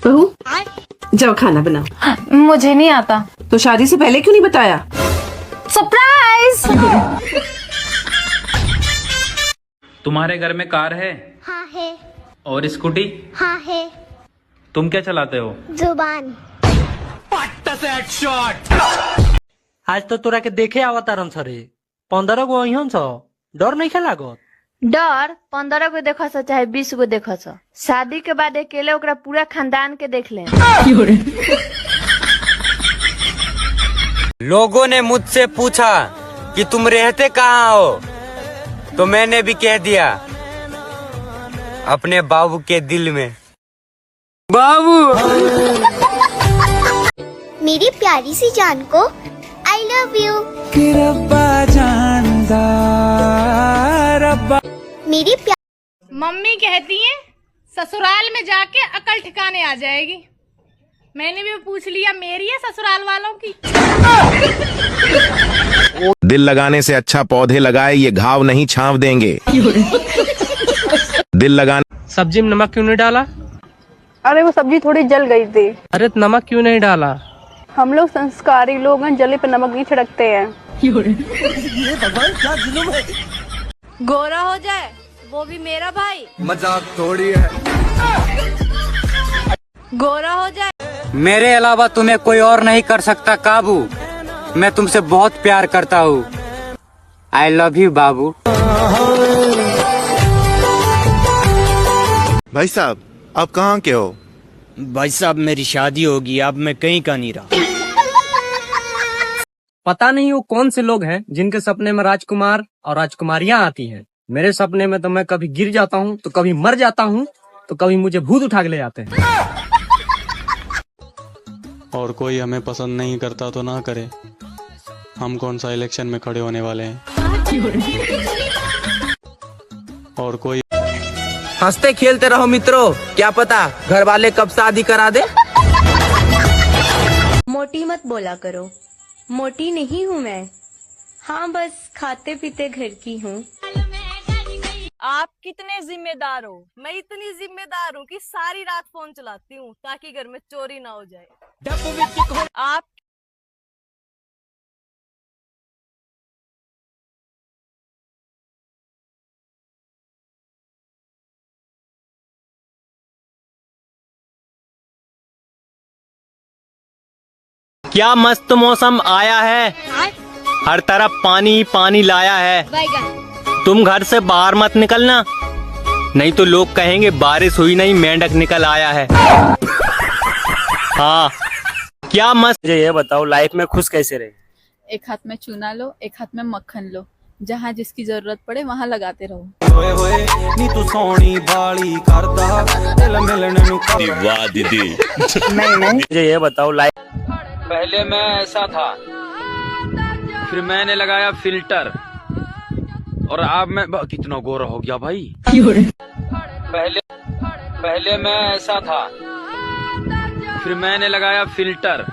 बहू जाओ खाना बनाओ। मुझे नहीं आता। तो शादी से पहले क्यों नहीं बताया? सरप्राइज। तुम्हारे घर में कार है? हाँ है। और स्कूटी? हाँ है। तुम क्या चलाते हो? जुबान। आज तो तोरा के देखे आवतारन सरे 15 गो अहियन छ, डर नहीं खेला गो? डर 15 को देखा सा चाहे 20 को देखा सा, शादी के बाद अकेले ओकरा पूरा खानदान के देख ले। लोगों ने मुझसे पूछा कि तुम रहते कहाँ हो, तो मैंने भी कह दिया अपने बाबू के दिल में। बाबू मेरी प्यारी सी जान को आई लव यू। मेरी मम्मी कहती है ससुराल में जाके अकल ठिकाने आ जाएगी। मैंने भी पूछ लिया मेरी है ससुराल वालों की। दिल लगाने से अच्छा पौधे लगाए, ये घाव नहीं छांव देंगे। दिल लगाने। सब्जी में नमक क्यों नहीं डाला? अरे वो सब्जी थोड़ी जल गई थी। अरे नमक क्यों नहीं डाला? हम लोग संस्कारी लोग हैं, जले पे नमक नहीं छिड़कते हैं। गोरा हो जाए वो भी मेरा भाई। मजाक थोड़ी है। गोरा हो जाए मेरे अलावा तुम्हें कोई और नहीं कर सकता काबू। मैं तुमसे बहुत प्यार करता हूँ। आई लव यू बाबू। भाई साहब आप कहाँ के हो? भाई साहब मेरी शादी होगी, अब मैं कहीं का नहीं रहा। पता नहीं वो कौन से लोग हैं जिनके सपने में राजकुमार और राजकुमारियां आती हैं। मेरे सपने में तो मैं कभी गिर जाता हूँ, तो कभी मर जाता हूँ, तो कभी मुझे भूत उठा के ले जाते हैं। और कोई हमें पसंद नहीं करता तो ना करे, हम कौन सा इलेक्शन में खड़े होने वाले हैं। और कोई हंसते खेलते रहो मित्रों, क्या पता घर वाले कब शादी करा दे। मोटी मत बोला करो, मोटी नहीं हूँ मैं। हाँ बस खाते पीते घर की हूँ। आप कितने जिम्मेदार हो? मैं इतनी जिम्मेदार हूँ कि सारी रात फोन चलाती हूँ ताकि घर में चोरी ना हो जाए। आप क्या मस्त मौसम आया है, हर तरफ पानी ही पानी लाया है। तुम घर से बाहर मत निकलना, नहीं तो लोग कहेंगे बारिश हुई नहीं मेंढक निकल आया है। हाँ क्या मस्त। मुझे ये बताओ लाइफ में खुश कैसे रहे? एक हाथ में चूना लो, एक हाथ में मक्खन लो, जहाँ जिसकी जरूरत पड़े वहाँ लगाते रहो। वाह दीदी। नहीं मुझे ये बताओ लाइफ। पहले मैं ऐसा था, फिर मैंने लगाया फिल्टर, और अब मैं कितना गोरा हो गया भाई। पहले मैं ऐसा था, फिर मैंने लगाया फिल्टर,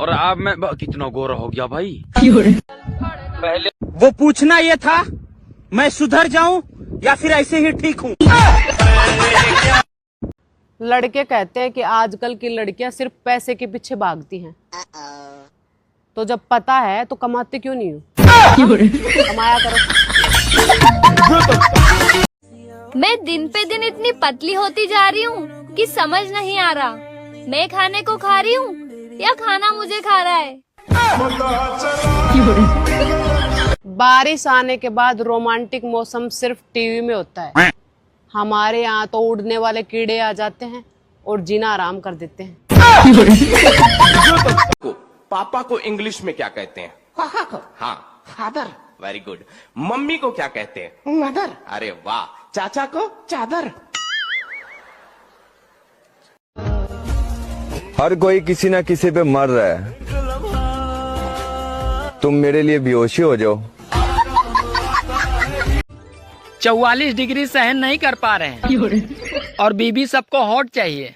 और अब मैं कितना गोरा हो गया भाई। पहले वो पूछना ये था मैं सुधर जाऊं या फिर ऐसे ही ठीक हूँ। लड़के कहते हैं कि आजकल की लड़कियां सिर्फ पैसे के पीछे भागती हैं। तो जब पता है तो कमाते क्यों नहीं हो? कमाया करो। मैं दिन पे दिन इतनी पतली होती जा रही हूँ कि समझ नहीं आ रहा मैं खाने को खा रही हूँ या खाना मुझे खा रहा है। बारिश आने के बाद रोमांटिक मौसम सिर्फ टीवी में होता है। हमारे यहाँ तो उड़ने वाले कीड़े आ जाते हैं और जीना आराम कर देते हैं। पापा को इंग्लिश में क्या कहते हैं? हाँ फादर, वेरी गुड। मम्मी को क्या कहते हैं? मदर, अरे वाह। चाचा को चादर। हर कोई किसी ना किसी पे मर रहा है, तुम मेरे लिए बेहोशी हो जाओ। 44 डिग्री सहन नहीं कर पा रहे हैं और बीबी सबको हॉट चाहिए।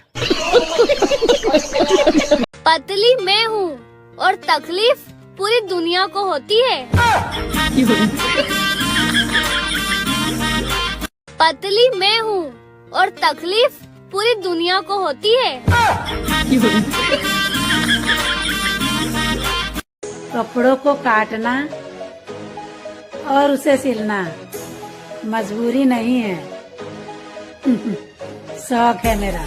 पतली मैं हूँ और तकलीफ पूरी दुनिया को होती है। पतली मैं हूँ और तकलीफ पूरी दुनिया को होती है। कपड़ों को काटना और उसे सिलना मजबूरी नहीं है, शौक है मेरा।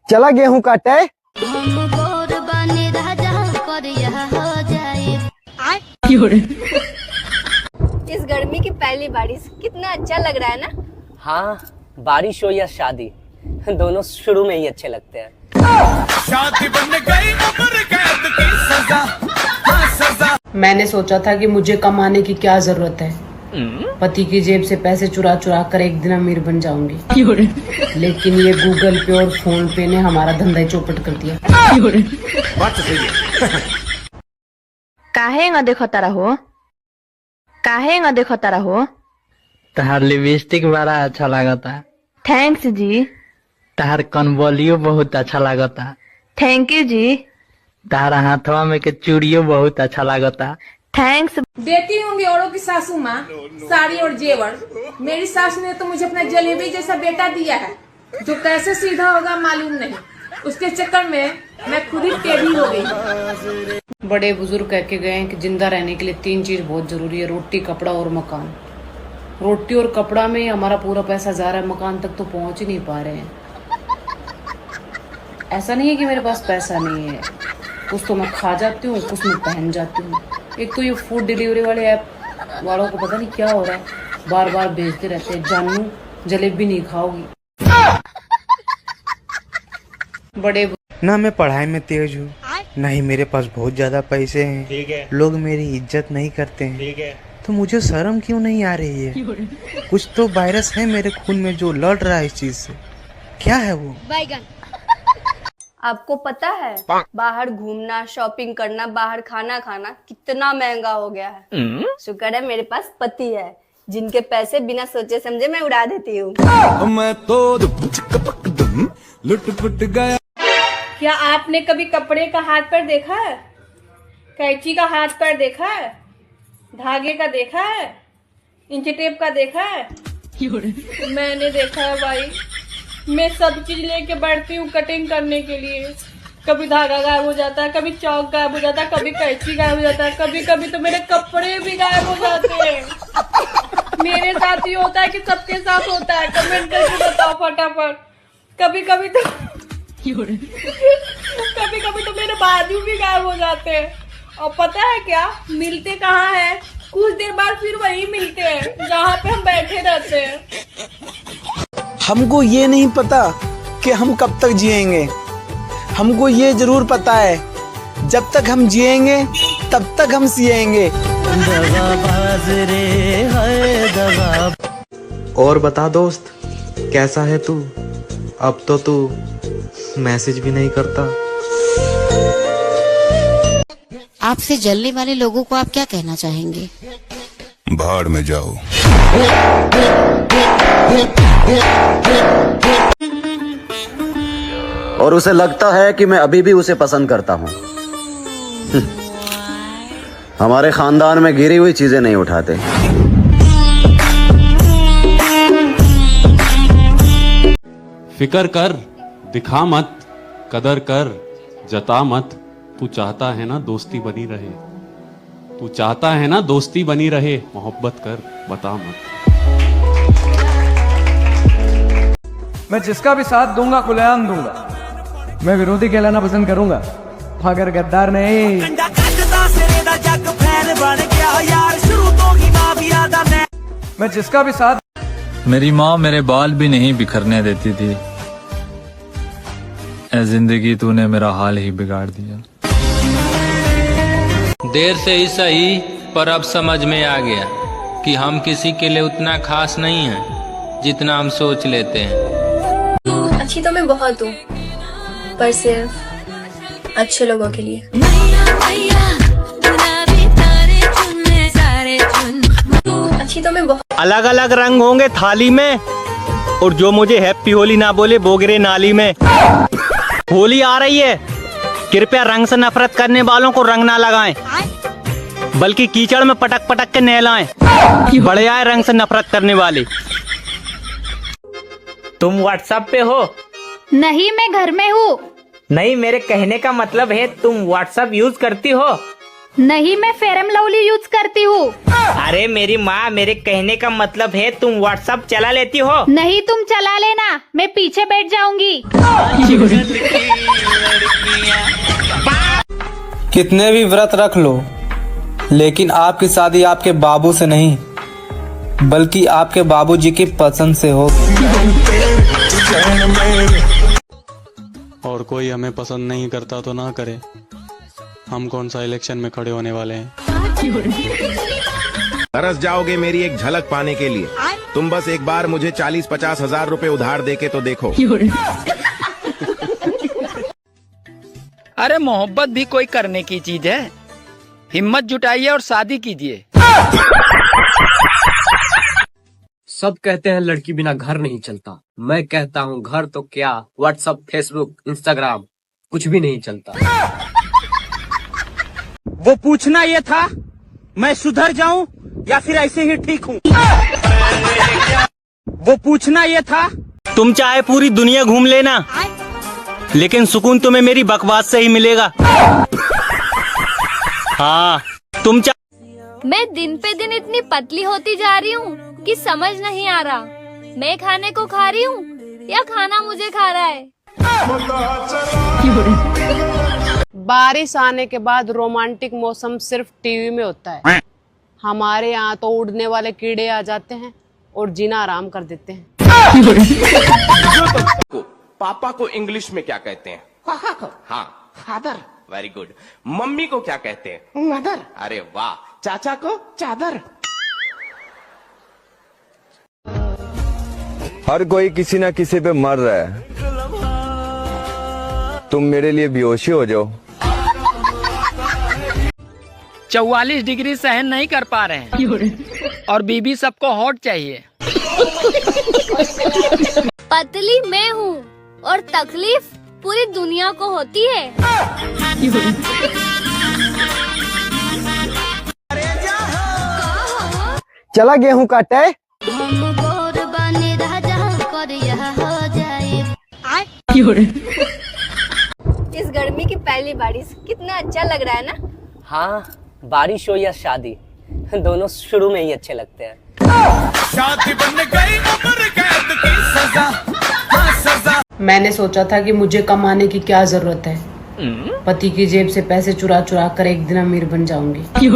चला गेहूं काटे। इस गर्मी की पहली बारिश कितना अच्छा लग रहा है ना। हाँ, बारिश हो या शादी, दोनों शुरू में ही अच्छे लगते हैं। शादी बन गई उम्र कैद की सजा, सजा। मैंने सोचा था कि मुझे कमाने की क्या जरूरत है, पति की जेब से पैसे चुरा चुरा कर एक दिन अमीर बन जाऊंगी। लेकिन ये गूगल पे और फोन पे ने हमारा धंधा ही चौपट कर दिया। काहे देखता रहो, काहे देखता रहो। तहार लिपस्टिक बड़ा अच्छा लगता। थैंक्स जी। तहार कनबलियो बहुत अच्छा लगता। थैंक यू जी। तहार हाथवा में के चूड़ियो बहुत अच्छा लगता। थैंक्स। देती होंगी औरों की सासू माँ साड़ी और जेवर, मेरी सास ने तो मुझे अपना जलेबी जैसा बेटा दिया है, जो कैसे सीधा होगा मालूम नहीं। उसके चक्कर में मैं खुद ही टेढ़ी हो गई। बड़े बुजुर्ग कह के गए हैं कि जिंदा रहने के लिए 3 चीज बहुत जरूरी है, रोटी, कपड़ा और मकान। रोटी और कपड़ा में हमारा पूरा पैसा जा रहा है, मकान तक तो पहुंच ही नहीं पा रहे हैं। ऐसा नहीं है कि मेरे पास पैसा नहीं है, कुछ तो मैं खा जाती हूँ, कुछ मैं पहन जाती हूँ। एक तो ये फूड डिलीवरी वाले ऐप वालों को पता नहीं क्या हो रहा है, बार बार भेजते रहते हैं, जानू जलेबी नहीं खाओगी। बड़े ना मैं पढ़ाई में तेज हूँ, ना ही मेरे पास बहुत ज्यादा पैसे हैं। लोग मेरी इज्जत नहीं करते हैं, तो मुझे शर्म क्यों नहीं आ रही है? कुछ तो वायरस है मेरे खून में जो लड़ रहा है इस चीज से। क्या है वो? बैगन। आपको पता है बाहर घूमना, शॉपिंग करना, बाहर खाना खाना कितना महंगा हो गया है। शुक्र है मेरे पास पति है, जिनके पैसे बिना सोचे समझे मैं उड़ा देती हूँ। मैं तो लुट गया। क्या आपने कभी कपड़े का हाथ पैर देखा है? कैंची का हाथ पैर देखा है? धागे का देखा है? इंच टेप का देखा है? मैंने देखा है भाई। मैं सब चीज लेके बैठती हूँ कटिंग करने के लिए। कभी धागा गायब हो जाता है, कभी चौक गायब हो जाता है, कभी कैंची गायब हो जाता है, कभी कभी तो मेरे कपड़े भी गायब हो जाते हैं। मेरे साथ ही होता है कि सबके साथ होता है? कमेंट करके बताओ फटाफट। कभी कभी तो मेरे बाजू भी गायब हो जाते हैं। और पता है क्या, मिलते कहाँ है? कुछ देर बाद फिर वही मिलते हैं जहाँ पे हम बैठे रहते हैं। हमको ये नहीं पता कि हम कब तक जिएंगे, हमको ये जरूर पता है जब तक हम जिएंगे तब तक हम सिएंगे। और बता दोस्त, कैसा है तू? अब तो तू मैसेज भी नहीं करता। आपसे जलने वाले लोगों को आप क्या कहना चाहेंगे? भाड़ में जाओ। और उसे लगता है कि मैं अभी भी उसे पसंद करता हूँ। हमारे खानदान में गिरी हुई चीजें नहीं उठाते। फिकर कर, दिखा मत, कदर कर, जता मत। तू चाहता है ना दोस्ती बनी रहे, तू चाहता है ना दोस्ती बनी रहे, मोहब्बत कर, बता मत। मैं जिसका भी साथ दूंगा खुलेआम दूंगा। मैं विरोधी कहलाना पसंद करूंगा, मगर गद्दार नहीं। मैं जिसका भी साथ। मेरी माँ मेरे बाल भी नहीं बिखरने देती थी। ऐ जिंदगी तूने मेरा हाल ही बिगाड़ दिया। देर से ही सही, पर अब समझ में आ गया कि हम किसी के लिए उतना खास नहीं हैं जितना हम सोच लेते हैं। अच्छी तो मैं बहुत हूँ, पर सिर्फ अच्छे लोगों के लिए। अच्छी तो मैं बहुत। अलग अलग रंग होंगे थाली में, और जो मुझे हैप्पी होली ना बोले वो गिरे नाली में। होली आ रही है, कृपया रंग से नफरत करने वालों को रंग ना लगाएं। बल्कि कीचड़ में पटक पटक के नहलाएं। बड़े आए रंग से नफरत करने वाले। तुम व्हाट्सएप पे हो? नहीं, मैं घर में हूँ। नहीं, मेरे कहने का मतलब है तुम व्हाट्सएप यूज करती हो? नहीं, मैं फेरम लवली यूज करती हूँ। अरे मेरी माँ, मेरे कहने का मतलब है तुम व्हाट्सएप चला लेती हो? नहीं, तुम चला लेना, मैं पीछे बैठ जाऊंगी। कितने भी व्रत रख लो, लेकिन आपकी शादी आपके बाबू से नहीं बल्कि आपके बाबूजी की पसंद से हो। और कोई हमें पसंद नहीं करता तो ना करे, हम कौन सा इलेक्शन में खड़े होने वाले हैं। तरस जाओगे मेरी एक झलक पाने के लिए। तुम बस एक बार मुझे 40-50 हजार रुपए उधार देके तो देखो। अरे मोहब्बत भी कोई करने की चीज है। हिम्मत जुटाइए और शादी कीजिए। सब कहते हैं लड़की बिना घर नहीं चलता। मैं कहता हूँ घर तो क्या, व्हाट्सएप, फेसबुक, इंस्टाग्राम कुछ भी नहीं चलता। वो पूछना ये था मैं सुधर जाऊं या फिर ऐसे ही ठीक हूँ। वो पूछना ये था। तुम चाहे पूरी दुनिया घूम लेना, लेकिन सुकून तुम्हें मेरी बकवास से ही मिलेगा। हाँ, तुम मैं दिन पे दिन इतनी पतली होती जा रही हूँ कि समझ नहीं आ रहा मैं खाने को खा रही हूँ या खाना मुझे खा रहा है। बारिश आने के बाद रोमांटिक मौसम सिर्फ टीवी में होता है। हमारे यहाँ तो उड़ने वाले कीड़े आ जाते हैं और जीना आराम कर देते हैं। पापा को इंग्लिश में क्या कहते हैं? हाँ, फादर। Very good. मम्मी को क्या कहते हैं? मदर। अरे वाह। चाचा को चादर। हर कोई किसी ना किसी पे मर रहा है, तुम मेरे लिए बेहोशी हो जाओ। 44 डिग्री सहन नहीं कर पा रहे हैं और बीबी सबको हॉट चाहिए। पतली मैं हूँ और तकलीफ पूरी दुनिया को होती है। चला गेहूं काटे। इस गर्मी की पहली बारिश कितना अच्छा लग रहा है ना। हाँ, बारिश हो या शादी, दोनों शुरू में ही अच्छे लगते हैं। शादी बन गई उम्र कैद की सजा, हाँ सजा। मैंने सोचा था कि मुझे कमाने की क्या जरूरत है, पति की जेब से पैसे चुरा चुरा कर एक दिन अमीर बन जाऊंगी।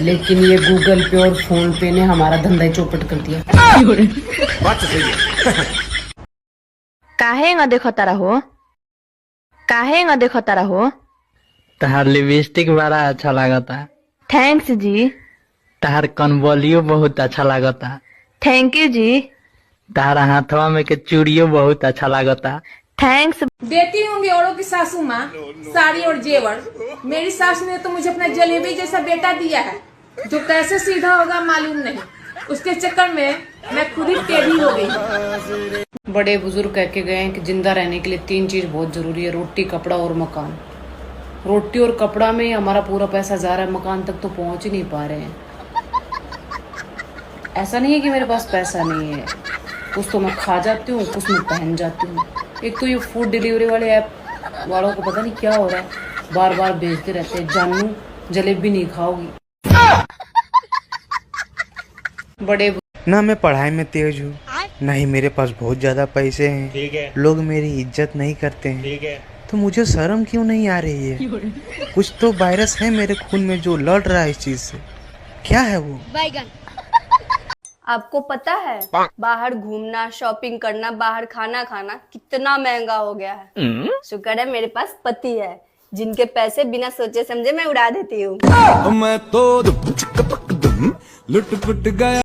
लेकिन ये गूगल पे और फोन पे ने हमारा धंधा ही चौपट कर दिया। काहे देखो तारा हो, काहे देखो तारा हो। तहार लिपस्टिक बड़ा अच्छा लागता। थैंक्स जी। तहार कनबलियो बहुत अच्छा लागता। थैंक यू जी। तहार हाथवा में के चूड़ियो बहुत अच्छा लागता। थैंक्स। देती होंगी औरों की सासू माँ साड़ी और जेवर, मेरी सास ने तो मुझे अपना जलेबी जैसा बेटा दिया है जो कैसे सीधा होगा मालूम नहीं। उसके चक्कर में मैं खुद ही टेढ़ी हो गई। बड़े बुजुर्ग कह के गए हैं कि जिंदा रहने के लिए 3 चीज बहुत जरूरी है, रोटी, कपड़ा और मकान। रोटी और कपड़ा में ही हमारा पूरा पैसा जा रहा है, मकान तक तो पहुंच ही नहीं पा रहे हैं। ऐसा नहीं है कि मेरे पास पैसा नहीं है, कुछ तो मैं खा जाती हूँ, कुछ मैं पहन जाती हूँ। एक तो ये फूड डिलीवरी वाले ऐप वालों को पता नहीं क्या हो रहा है, बार बार भेजते रहते हैं, जानू जलेबी नहीं खाओगी। बड़े ना मैं पढ़ाई में तेज हूँ, ना ही मेरे पास बहुत ज्यादा पैसे हैं। लोग मेरी इज्जत नहीं करते हैं, तो मुझे शर्म क्यों नहीं आ रही है? कुछ तो वायरस है मेरे खून में जो लड़ रहा है इस चीज से। क्या है वो? बैगन। आपको पता है बाहर घूमना, शॉपिंग करना, बाहर खाना खाना कितना महंगा हो गया है। शुक्र है मेरे पास पति है जिनके पैसे बिना सोचे समझे मैं उड़ा देती हूँ। मैं तो लुट पुट गया।